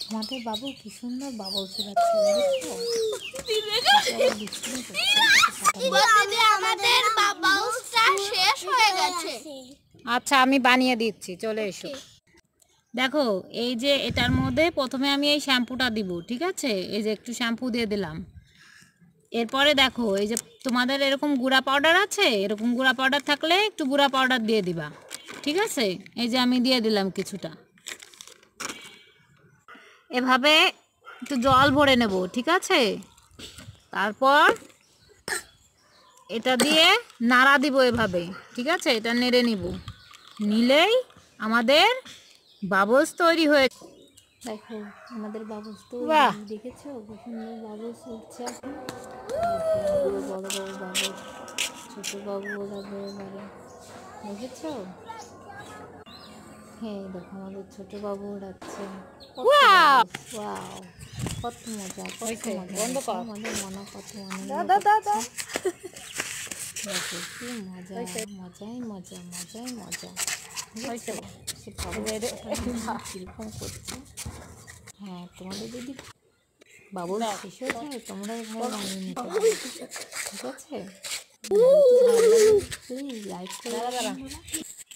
আমাদের বাবু কি সুন্দর বাবল ছোড়াচ্ছে, আচ্ছা আমি বানিয়ে দিচ্ছি, চলে এসো। দেখো এই যে এটার মধ্যে প্রথমে আমি এই শ্যাম্পুটা দিব, ঠিক আছে? এই যে একটু শ্যাম্পু দিয়ে দিলাম। এরপরে দেখো এই যে তোমাদের এরকম গুঁড়া পাউডার আছে, এরকম গুঁড়া পাউডার থাকলে একটু গুঁড়া পাউডার দিয়ে দিবা, ঠিক আছে? এই যে আমি দিয়ে দিলাম কিছুটা। এভাবে একটু জল ভরে নেব, ঠিক আছে? তারপর এটা দিয়ে নাড়া দিব এভাবে, ঠিক আছে? এটা নেড়ে নিব, নিলেই আমাদের বাবলস তৈরি হয়ে। দেখো আমাদের বাবলস তৈরি, দেখেছো কি সুন্দর বাবলস উঠছে এখন। বড় বড় বাবলস, ছোট বাবু লাগবে এবারে, দেখেছো? হ্যাঁ দেখো আমাদের ছোট বাবু উড়াচ্ছে, ওয়াও কত মজা, কত মজা, আমাদের মনে কত আনন্দ। দেখো কি মজা, মজাই মজা, মজাই মজা। কিরকম করছে। হ্যাঁ তোমাদের যদি বাবুল শেষ হয়ে যায় তোমরা এভাবে বানিয়ে নিতে পারো, ঠিক আছে? প্লিজ লাইক করে